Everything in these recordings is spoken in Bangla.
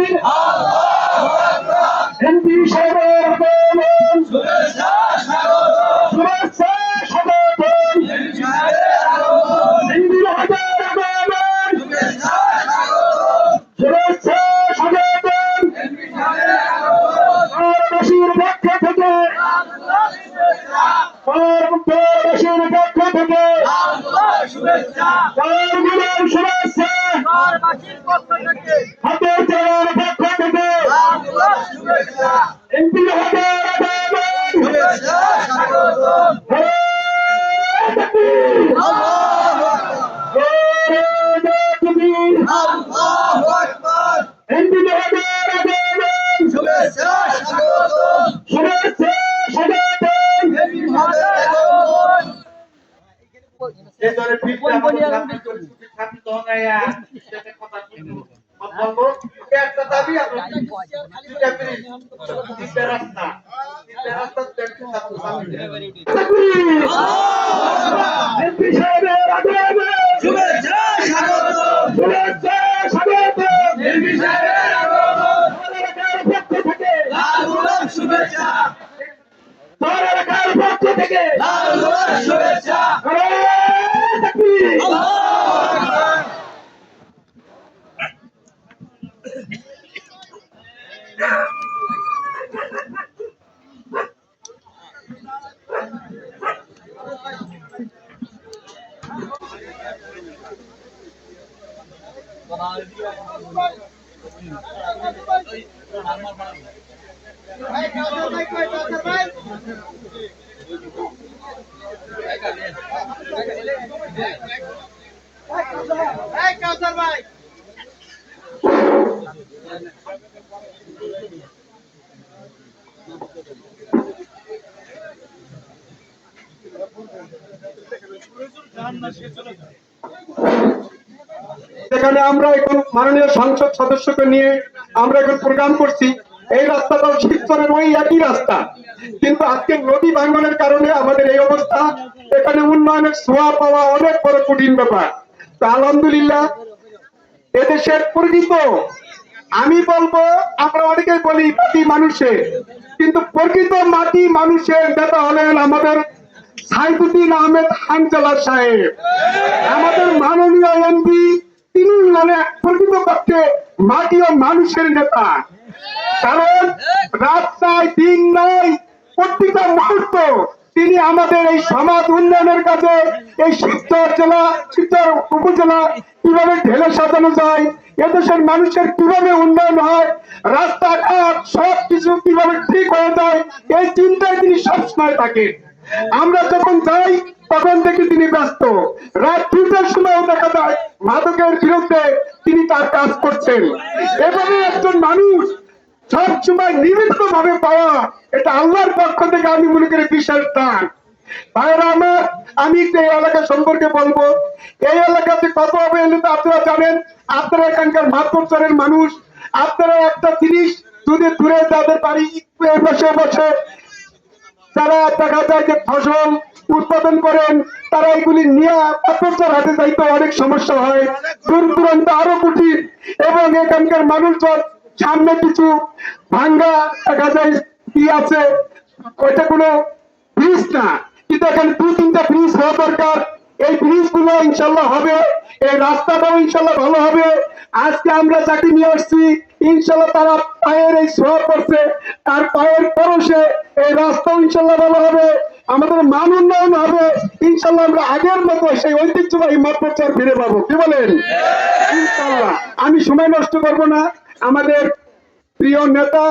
তাকবীর এমপি সাহেবের আগমন শুভেচ্ছা স্বাগতম এমপি মহোদয়ের আগমন শুভেচ্ছা স্বাগতম পাড়াবাসীর পক্ষ থেকে পাড়াবাসীর পক্ষ থেকে শুভেচ্ছা হাতের চালার পক্ষ থেকে এমপি মহোদয়ের আগমন শুভেচ্ছা স্বাগতম এমপি মহোদয়ের আগমন শুভেচ্ছা স্বাগতম এমপি সাহেবের আগমন শুভেচ্ছা স্বাগতম এমপি সাহেবের আগমন পক্ষ থেকে লাল গোলাপ শুভেচ্ছা পক্ষ থেকে লাল গোলাপ শুভেচ্ছা এখানে আমরা এখন মাননীয় সংসদ সদস্যকে নিয়ে আমরা এখন প্রোগ্রাম করছি। এই রাস্তাটাও শিবচরের ওই একই রাস্তা, কিন্তু আজকে নদী ভাঙনের কারণে আমাদের এই অবস্থা। এখানে উন্নয়নের ছোঁয়া পাওয়া অনেক বড় কঠিন ব্যাপার। তো আলহামদুলিল্লাহ এদেশের প্রকৃত, আমি বলবো, আমরা অনেকেই বলি মাটি মানুষের, কিন্তু প্রকৃত মাটি মানুষের নেতা হলেন আমাদের সাইদুদ্দিন আহমেদ হানজালা সাহেব, আমাদের মাননীয় এমপি। তিনি মানে প্রকৃতপক্ষে মাটি ও মানুষের নেতা। কারণ রাত নাই দিন নাই, প্রতিটা মুহূর্ত তিনি আমাদের এই সমাজ উন্নয়নের কাজে, এই শিবচর জেলা, শিবচর উপজেলা কিভাবে ঢেলে সাজানো যায়, এদেশের মানুষের কিভাবে উন্নয়ন হয়, রাস্তাঘাট সবকিছু কিভাবে ঠিক হয়ে যায়, এই চিন্তায় তিনি সবসময় থাকেন। আমরা যখন যাই তখন থেকে তিনি ব্যস্ত। রাত 2টার সময়ও দেখা যায় মাদকের বিরুদ্ধে তিনি তার কাজ করছেন। এভাবে একজন মানুষ সব সময় নিমিত্ত ভাবে পাওয়া, এটা আল্লাহর পক্ষ থেকে আমি মনে করি বিশাল দান। ভাইরা আমার, আমি এই এলাকা সম্পর্কে বলবো। এই এলাকাতে কত হবে আপনারা জানেন। আপনারা এখানকার মাতবরের মানুষ। আপনারা একটা জিনিস যদি দূরে যাদের বাড়ি বসে বসে যারা দেখা যায় যে ফসল উৎপাদন করেন, তারা এগুলি নিয়ে পাথর হাতে যাইতে অনেক সমস্যা হয়, দূর দূরান্ত আরো কঠিন। এবং এখানকার মানুষজন সামনে কিছু ভাঙ্গা দেখা যায় কি আছে, ওইটা কোনো ব্রিজ না, কিন্তু এখানে 2-3টা ব্রিজ হওয়া দরকার। এই ব্রিজ গুলো ইনশাল্লাহ হবে, এই রাস্তাটাও ইনশাল্লাহ ভালো হবে। আজকে আমরা যাকে নিয়ে আসছি ইনশাল্লাহ তারা পায়ের এই ছোঁয়া করছে, তার পায়ের পরশে এই রাস্তাও ইনশাল্লাহ ভালো হবে, আমাদের মান উন্নয়ন হবে ইনশাল্লাহ। আমরা আগের মতো সেই ঐতিহ্যবাহী মত প্রচার ফিরে পাবো, কি বলেন? ইনশাল্লাহ। আমি সময় নষ্ট করব না। আমাদের প্রিয় নেতা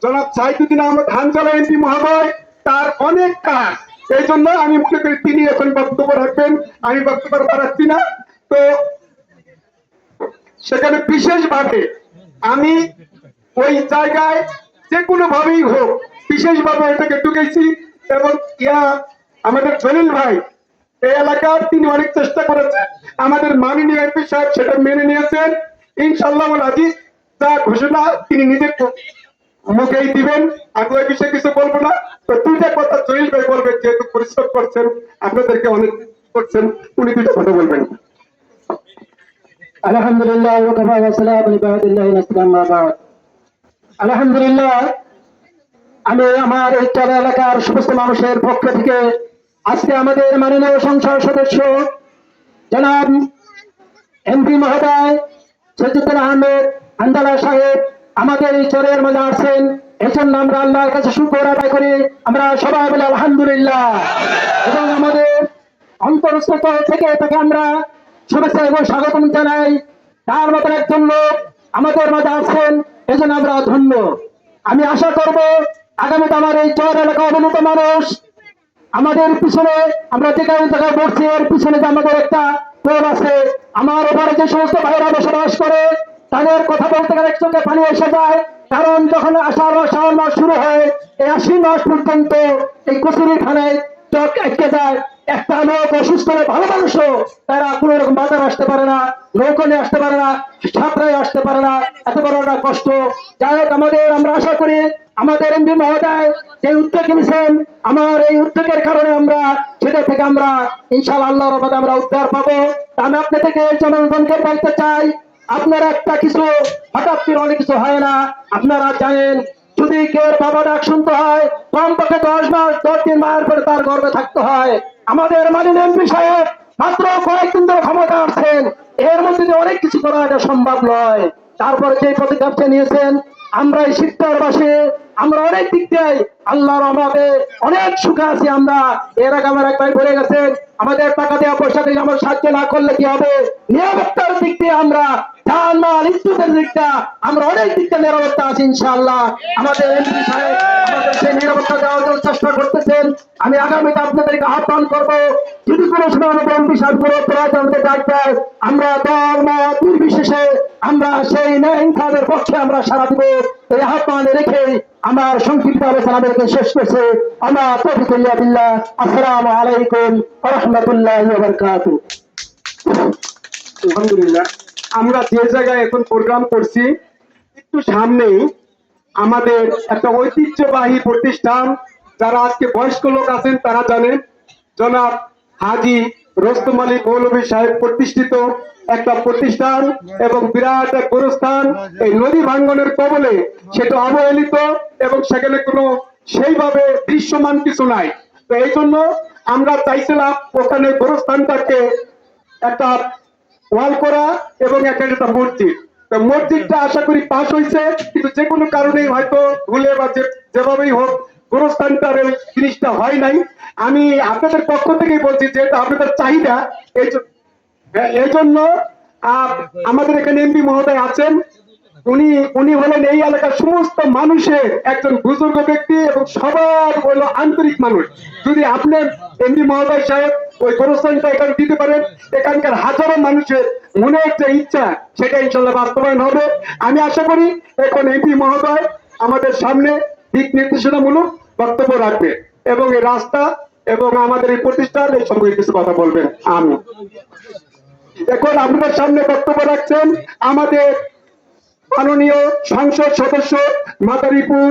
জনাব সাইদুদ্দিন আহমেদ হানজালা এমপি মহোদয়, তার অনেক কাজ, এই জন্য আমি মনে করি তিনি এখন বক্তব্য রাখবেন। আমি বক্তব্য রাখছি না। তো সেখানে বিশেষভাবে আমি ওই জায়গায় যে কোনো ভাবেই হোক বিশেষভাবে এটাকে ঢুকেছি। এবং আমাদের জলিল ভাই এই এলাকার তিনি অনেক চেষ্টা করেছেন, আমাদের মাননীয় এমপি সাহেব সেটা মেনে নিয়েছেন। ইনশাআল্লাহ আজিজ যা ঘোষণা তিনি নিজের মুখেই দিবেন। আমি ওই বিষয়ে কিছু বলবো না। তো 2টা কথা জলিল ভাই বলবেন, যেহেতু পরিশ্রম করছেন, আপনাদেরকে অনেক করছেন, উনি 2টা কথা বলবেন। আলহামদুলিল্লাহ ওয়া কাফা ওয়া সালামুন ইবাদিল্লাহি আম্মা বা'দ। আলহামদুলিল্লাহ, আমি আমার এই চর এলাকার সমস্ত মানুষের পক্ষ থেকে আজকে আমাদের মাননীয় সংসদ সদস্য জনাব এমপি মহোদয় সৈয়দুল আহমেদ আন্দালা সাহেব আমাদের এই চরের মধ্যে আসছেন। এই জন্য আমরা আল্লাহর কাছে শুকর আদায় করি। আমরা সবাই বলি আলহামদুলিল্লাহ, এবং আমাদের অন্তরস্থ থেকে তাকে আমরা শুভেচ্ছা এবং স্বাগতম জানাই। তার মতন একজন লোক আমাদের মাঝে আসছেন, এজন্য আমরা ধন্য। আমি আশা করব আগামীতে আমার এই চর এলাকা অবনত মানুষ আমাদের পিছনে, আমরা যে জায়গায় বসছি এর পিছনে যে আমাদের একটা পোল আছে, আমার ওপারে যে সমস্ত ভাইরা বসবাস করে তাদের কথা বলতে গেলে একসঙ্গে পানি এসে যায়। কারণ যখন আষাঢ় মাস শ্রাবণ মাস শুরু হয়, এই আশ্বিন মাস পর্যন্ত এই কচুরির খানায় চক আটকে যায়। একটা লোক অসুস্থ হলে ভালো মানুষও তারা কোন রকম বাজার আসতে পারে না, নৌকা নিয়ে আসতে পারে না, ছাত্রায় আসতে পারে না, এত বড় একটা কষ্ট। যাই হোক, আমরা আশা করি আমাদের এমপি মহোদয় যে উদ্যোগ নিয়েছেন, আমার এই উদ্যোগের কারণে আমরা সেটা থেকে আমরা ইনশাআল্লাহ আল্লাহর রহমতে আমরা উদ্ধার পাবো। তা আমি আপনার থেকে জনগণকে বলতে চাই, আপনারা একটা কিছু হঠাৎ করে অনেক কিছু হয় না। আপনারা জানেন, যদি কেউ বাবা ডাক শুনতে হয় কমপক্ষে 10 মাস 10 দিন মায়ের পরে তার গর্ভে থাকতে হয়। আমাদের মাননীয় এমপি সাহেব মাত্র কয়েকদিন ধরে ক্ষমতা আসছেন, এর মধ্যে যে অনেক কিছু করা এটা সম্ভব নয়। তারপরে যে পদক্ষেপটা নিয়েছেন, আমরা এই শিক্ষারবাসী আমরা অনেক দিক দিয়ে আল্লাহর রহমতে অনেক সুখে আছি। আমরা এর আগে আমার একবার বলে গেছেন, আমাদের টাকা দেওয়া পয়সা দিয়ে আমরা সাহায্য না করলে কি হবে, নিরাপত্তার দিক দিয়ে আমরা জান মাল ইজ্জতের দিকটা আমরা অনেক দিকটা নিরাপত্তা আছি ইনশাআল্লাহ। আমাদের এমপি সাহেব আমাদের সেই নিরাপত্তা দেওয়ার জন্য চেষ্টা করতেছেন। আমি আগামীতে আপনাদেরকে আহ্বান করবো, যদি কোনো সময় আমাদের এমপি সাহেব কোনো প্রয়োজন ডাক্তার, আমরা দল মত নির্বিশেষে আমরা সেই ন্যায় ইনসাফের পক্ষে আমরা সারা দিব। এই আহ্বানে রেখে আমার সংক্ষিপ্ত আলোচনাদেরকে শেষ করছে। আমার তৌফিক বিল্লাহ। আসসালামু আলাইকুম ওয়া রাহমাতুল্লাহি ওয়া বারাকাতুহু। আলহামদুলিল্লাহ, আমরা যে জায়গায় এখন প্রোগ্রাম করছি একটু সামনেই আমাদের একটা ঐতিহ্যবাহী প্রতিষ্ঠান, যারা আজকে বয়স্ক লোক আছেন তারা জানেন, জনাব হাজী রোস্তম আলী মৌলভী সাহেব প্রতিষ্ঠিত একটা প্রতিষ্ঠান এবং বিরাট এক গোরস্থান এই নদী ভাঙ্গনের কবলে। সেটা অবহেলিত এবং সেখানে কোনো সেইভাবে দৃশ্যমান কিছু নাই। তো এই জন্য আমরা চাইছিলাম ওখানে গোরস্থানটাকে একটা ওয়াল করা এবং একটা মসজিদ। তো মসজিদটা আশা করি পাস হয়েছে, কিন্তু যে কোনো কারণে হয়তো ভুলে বা যেভাবেই হোক গোরস্থানটার এই জিনিসটা হয় নাই। আমি আপনাদের পক্ষ থেকেই বলছি, যেহেতু আপনাদের চাহিদা, এই জন্য আমাদের এখানে এমপি মহোদয় আছেন, উনি হলেন এই এলাকার সমস্ত মানুষের একজন বুজুর্গ ব্যক্তি এবং সবার হলো আন্তরিক মানুষ। যদি আপনি এমপি মহোদয় সাহেব ওই গোরস্থানটা এখানে দিতে পারেন, এখানকার হাজারো মানুষের মনের যে ইচ্ছা সেটা ইনশাল্লাহ বাস্তবায়ন হবে। আমি আশা করি এখন এমপি মহোদয় আমাদের সামনে দিক নির্দেশনামূলক বক্তব্য রাখবে এবং এই রাস্তা এবং আমাদের এই প্রতিষ্ঠান এই সম্পর্কে কিছু কথা বলবেন। আমি এখন আপনাদের সামনে বক্তব্য রাখছেন আমাদের মাননীয় সংসদ সদস্য মাদারীপুর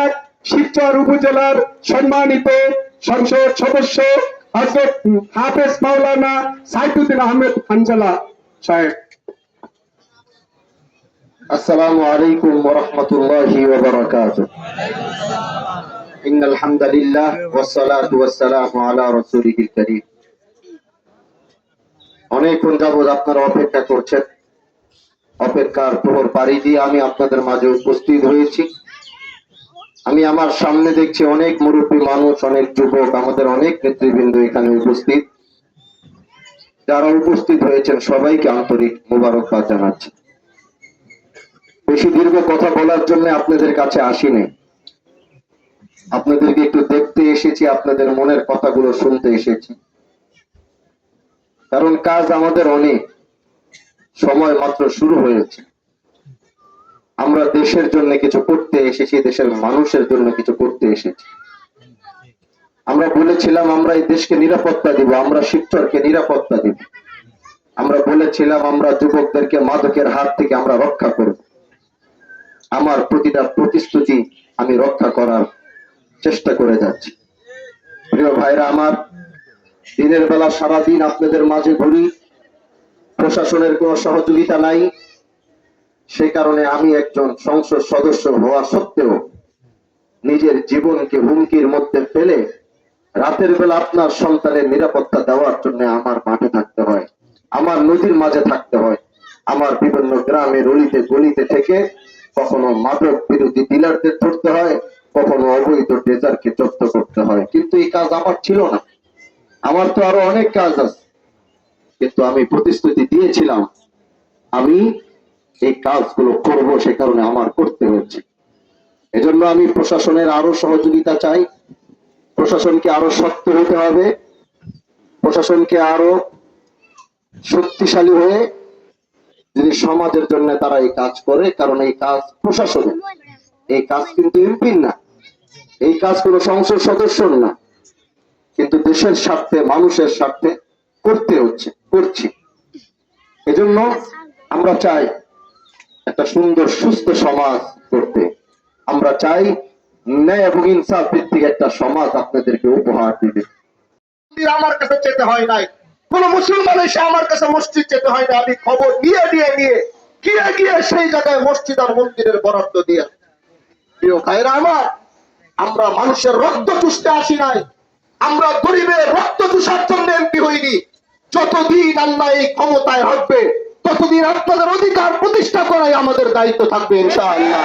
1 শিবচর উপজেলার সম্মানিত সংসদ সদস্য হযরত হাফেজ মাওলানা সাইদুদ্দিন আহমেদ হানজালা সাহেব। আসসালামু আলাইকুম ওয়া রাহমাতুল্লাহি ওয়া বারাকাতুহু। ইন্নাল হামদালিল্লাহ ওয়াস সালাতু ওয়াস সালামু আলা রাসূলিল কারীম। অনেকক্ষণ যাবত আপনারা অপেক্ষা করছেন, অপেক্ষার প্রহর পাড়ি দিয়ে আমি আপনাদের মাঝে উপস্থিত হয়েছি। আমি আমার সামনে দেখছি অনেক মুরব্বী মানুষ, অনেক যুবক, আমাদের অনেক নেতৃবৃন্দ এখানে উপস্থিত। যারা উপস্থিত হয়েছেন সবাইকে আন্তরিক মোবারকবাদ জানাচ্ছি। বেশি দীর্ঘ কথা বলার জন্য আপনাদের কাছে আসিনি, আপনাদেরকে একটু দেখতে এসেছি, আপনাদের মনের কথাগুলো শুনতে এসেছি। কারণ কাজ আমাদের অনেক, সময় মাত্র শুরু হয়েছে। আমরা দেশের জন্য কিছু করতে এসেছি, দেশের মানুষের জন্য কিছু করতে এসেছি। আমরা বলেছিলাম আমরা এই দেশকে নিরাপত্তা দিব, আমরা শিবচরকে নিরাপত্তা দিব। আমরা বলেছিলাম আমরা যুবকদেরকে মাদকের হাত থেকে আমরা রক্ষা করব। আমার প্রতিটা প্রতিশ্রুতি আমি রক্ষা করার চেষ্টা করে যাচ্ছি। প্রিয় ভাইরা আমার, দিনের বেলা সারাদিন আপনাদের মাঝে ঘুরি, প্রশাসনের কোনো সহযোগিতা নাই। সে কারণে আমি একজন সংসদ সদস্য হওয়া সত্ত্বেও নিজের জীবনকে হুমকির মধ্যে ফেলে রাতের বেলা আপনার সন্তানের নিরাপত্তা দেওয়ার জন্য আমার মাঠে থাকতে হয়, আমার নদীর মাঝে থাকতে হয়, আমার বিভিন্ন গ্রামে অলিতে গলিতে থেকে কখনো মাদক বিরোধী ডিলারদের ধরতে হয়, কখনো অবৈধ ড্রেজারকে জব্দ করতে হয়। কিন্তু এই কাজ আমার ছিল না, আমার তো আরো অনেক কাজ আছে। কিন্তু আমি প্রতিশ্রুতি দিয়েছিলাম আমি এই কাজগুলো করব, সে কারণে আমার করতে হচ্ছে। এজন্য আমি প্রশাসনের আরো সহযোগিতা চাই। প্রশাসনকে আরো শক্ত হতে হবে, প্রশাসনকে আরো শক্তিশালী হয়ে যদি সমাজের জন্য তারা এই কাজ করে, কারণ এই কাজ প্রশাসনের, এই কাজ কিন্তু এমপির না, এই কাজ কোনো সংসদ সদস্যর না, কিন্তু দেশের স্বার্থে মানুষের স্বার্থে করতে হচ্ছে, করছি। এজন্য আমরা চাই একটা সুন্দর সুস্থ সমাজ করতে। আমরা চাই ন্যায় এবং ইনসাফ ভিত্তিক একটা সমাজ আপনাদেরকে উপহার দিবে। আমার কাছে যেতে হয় নাই, কোন মুসলমান এসে আমার কাছে মসজিদ যেতে হয় না, আমি খবর নিয়ে গিয়ে সেই জায়গায় মসজিদ আর মন্দিরের বরাদ্দ দিয়ে। প্রিয় ভাইরা আমার, আমরা মানুষের রক্ত চুষতে আসি নাই, আমরা গরিবের রক্ত চুষার জন্য এমপি হইনি। যতদিন আল্লাহ এই ক্ষমতায় থাকবে ততদিন আপনাদের অধিকার প্রতিষ্ঠা করাই আমাদের দায়িত্ব থাকবে ইনশাআল্লাহ।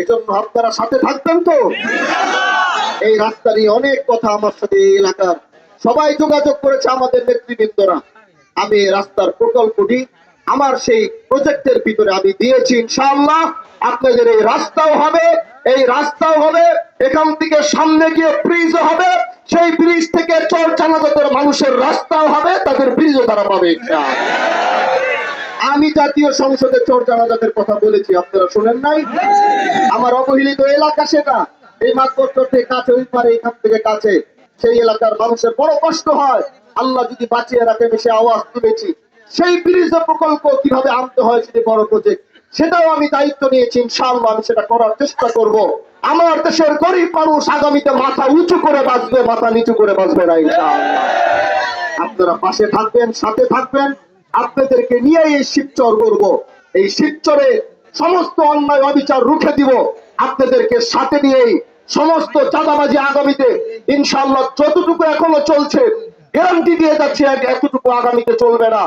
এই জন্য আপনারা সাথে থাকবেন তো। এই রাস্তা নিয়ে অনেক কথা আমার সাথে এই এলাকার সবাই যোগাযোগ করেছে, আমাদের নেতৃবৃন্দরা। আমি এই রাস্তার প্রকল্পটি আমার সেই প্রজেক্টের ভিতরে আমি দিয়েছি ইনশাআল্লাহ। আপনাদের এই রাস্তাও হবে, এখান থেকে সামনে গিয়ে ব্রিজ হবে, সেই ব্রিজ থেকে চর চানাজাতের মানুষের রাস্তাও হবে, তাদের ব্রিজও তারা পাবে ইনশাআল্লাহ। আমি জাতীয় সংসদে চর জানাজাতের কথা বলেছি, আপনারা শুনেন নাই? আমার অবহেলিত এলাকা সেটা, এই মাতবর থেকে কাছে, ওই পারে এখান থেকে কাছে, সেই এলাকার মানুষের বড় কষ্ট হয়। আল্লাহ যদি বাঁচিয়ে রাখেন, সে আওয়াজ তুলেছি, সেই ব্রিজ প্রকল্প কিভাবে আনতে হয়, সেটি বড় প্রজেক্ট, সেটাও আমি দায়িত্ব নিয়েছি ইনশাআল্লাহ। আমি সেটা করার চেষ্টা করব। আমার দেশের গরিব মানুষ আগামীতে মাথা উঁচু করে বাঁচবে, মাথা নিচু করে বাঁচবে না ইনশাআল্লাহ। আপনারা পাশে থাকবেন, সাথে থাকবেন। আপনাদেরকে নিয়ে এই শিবচর করব, এই শিবচরে সমস্ত অন্যায় অবিচার রুখে দিব। আপনাদেরকে সাথে নিয়েই সমস্ত চাঁদাবাজি আগামীতে ইনশাআল্লাহ যতটুকু এখনো চলছে, গ্যারান্টি দিয়ে যাচ্ছে এতটুকু আগামীতে চলবে না।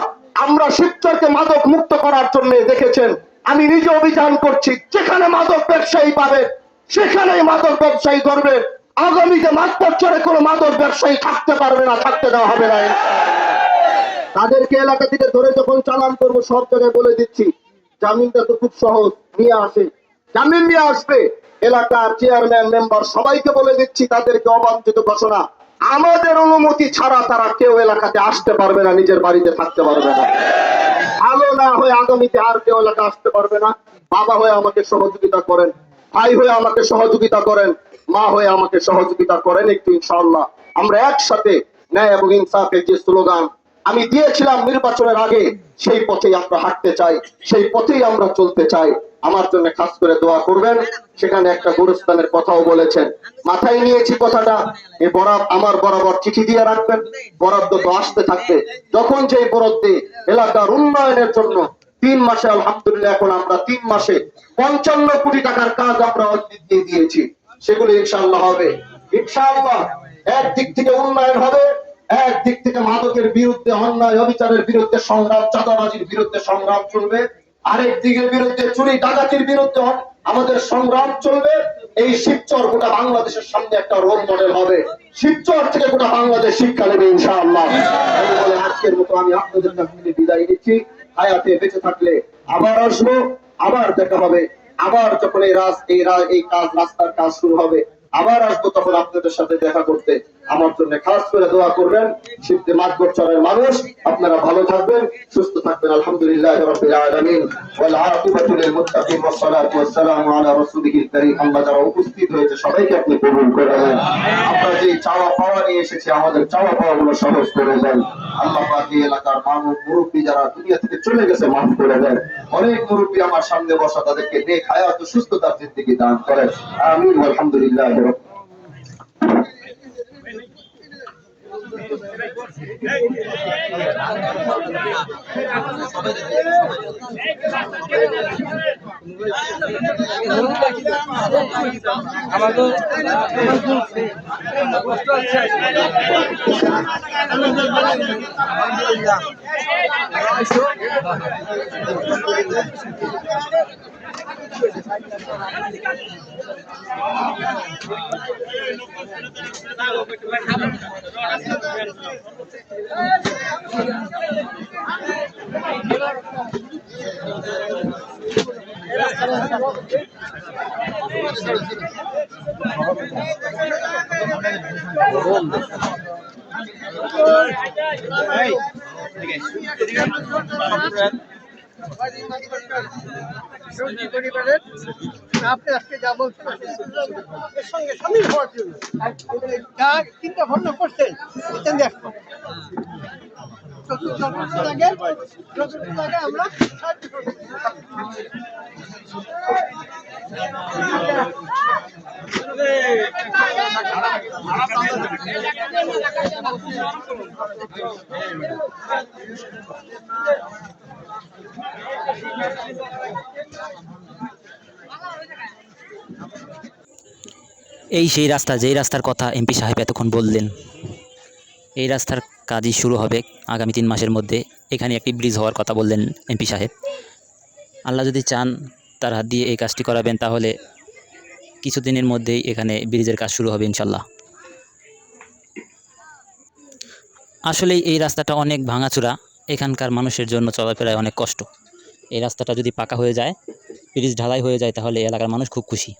আমরা শিবচরকে মাদক মুক্ত করার জন্য দেখেছেন, আমি নিজে অভিযান করছি, যেখানে মাদক ব্যবসায়ী পাবে সেখানেই মাদক ব্যবসায়ী ধরবে। আগামীতে মাতবরচরে কোনো মাদক ব্যবসায়ী থাকতে পারবে না, থাকতে দেওয়া হবে না। তাদেরকে এলাকা থেকে ধরে যখন চালান করবো, সব জায়গায় বলে দিচ্ছি, জামিনটা তো খুব সহজ, নিয়ে আসে, জামিন নিয়ে আসবে। এলাকার চেয়ারম্যান মেম্বার সবাইকে বলে দিচ্ছি, তাদেরকে অবাঞ্ছিত ঘোষণা, আমাদের অনুমতি ছাড়া তারা কেউ এলাকাতে আসতে পারবে না, নিজের বাড়িতে থাকতে পারবে না। ভালো না হয়ে আগামীতে আর কেউ এলাকা আসতে পারবে না। বাবা হয়ে আমাকে সহযোগিতা করেন, ভাই হয়ে আমাকে সহযোগিতা করেন, মা হয়ে আমাকে সহযোগিতা করেন একটু ইনশাআল্লাহ। আমরা একসাথে ন্যায় এবং ইনসাফের যে স্লোগান আমি দিয়েছিলাম নির্বাচনের আগে, সেই পথেই আমরা হাঁটতে চাই, সেই পথেই আমরা চলতে চাই। আমার জন্য খাস করে দোয়া করবেন। সেখানে একটা গোরস্থানের কথাও বলেছেন, মাথায় নিয়েছি কথাটা। এই বরাদ আমার বরাবর চিঠি দিয়ে রাখবেন, বরাদ্দ তো আসতে থাকবে। যখন যে বরাদ্দে এলাকার উন্নয়নের জন্য 3 মাসে, আলহামদুলিল্লাহ এখন আমরা 3 মাসে 55 কোটি টাকার কাজ আমরা দিয়ে দিয়েছি, সেগুলো ইনশাআল্লাহ হবে। ইনশাআল্লাহ একদিক থেকে উন্নয়ন হবে, একদিক থেকে মাদকের বিরুদ্ধে, অন্যায় অবিচারের বিরুদ্ধে সংগ্রাম, চাঁদাবাজির বিরুদ্ধে সংগ্রাম চলবে, আরেক দিকের বিরুদ্ধে চুরি ডাকাতির বিরুদ্ধে আমাদের সংগ্রাম চলবে। এই শিবচর গোটা বাংলাদেশের সামনে একটা রোল মডেল হবে, শিবচর থেকে গোটা বাংলাদেশ শিক্ষা নেবে ইনশাআল্লাহ। বলে আজকের মতো আমি আপনাদের কাছ থেকে বিদায় নিচ্ছি। হায়াতে বেঁচে থাকলে আবার আসবো, আবার দেখা হবে। আবার যখন এই কাজ, রাস্তার কাজ শুরু হবে, আবার আসবো, তখন আপনাদের সাথে দেখা করতে। আমার জন্য খাস করে দোয়া করবেন। শিবদের মাতবরচরের মানুষ আপনারা ভালো থাকবেন, সুস্থ থাকবেন। আলহামদুলিল্লাহি রাব্বিল আলামিন ওয়াল আকিবাতু লিল মুত্তাকিন ওয়াস সালাতু ওয়াস সালামু আলা রাসূলিল কারীম। আল্লাহ যারা উপস্থিত হয়েছে সবাইকে আপনি কবুল করে নেন। আমরা যে চাওয়া পাওয়া নিয়ে এসেছি, আমাদের চাওয়া পাওয়াগুলো সহজ করে দেন। আল্লাহ পাক এই এলাকার মানুষ, মুরব্বী যারা দুনিয়া থেকে চলে গেছে, মাফ করে দেন। অনেক মুরব্বী আমার সামনে বসা, তাদেরকে নেক হায়াত ও সুস্থতার জিন্দেগি দান করেন। আমিন। আলহামদুলিল্লাহ। আপনি আজকে যা বলছেন এর সঙ্গে সামিল হওয়ার জন্য যা চিন্তা ভাবনা করছেন এটা দেখো যতটুকু আগে আমরা সাহায্য করবো। এই সেই রাস্তা, যেই রাস্তার কথা এমপি সাহেব এতক্ষণ বললেন। এই রাস্তার কাজই শুরু হবে আগামী 3 মাসের মধ্যে। এখানে একটি ব্রিজ হওয়ার কথা বললেন এমপি সাহেব। আল্লাহ যদি চান তার হাত দিয়ে এই কাজটি করাবেন, তাহলে কিছুদিনের মধ্যেই এখানে ব্রিজের কাজ শুরু হবে ইনশাল্লাহ। আসলেই এই রাস্তাটা অনেক ভাঙাচোরা, এখানকার মানুষের জন্য চলাফেরায় অনেক কষ্ট। এই রাস্তাটা যদি পাকা হয়ে যায়, ব্রিজ ঢালাই হয়ে যায়, তাহলে এলাকার মানুষ খুব খুশি।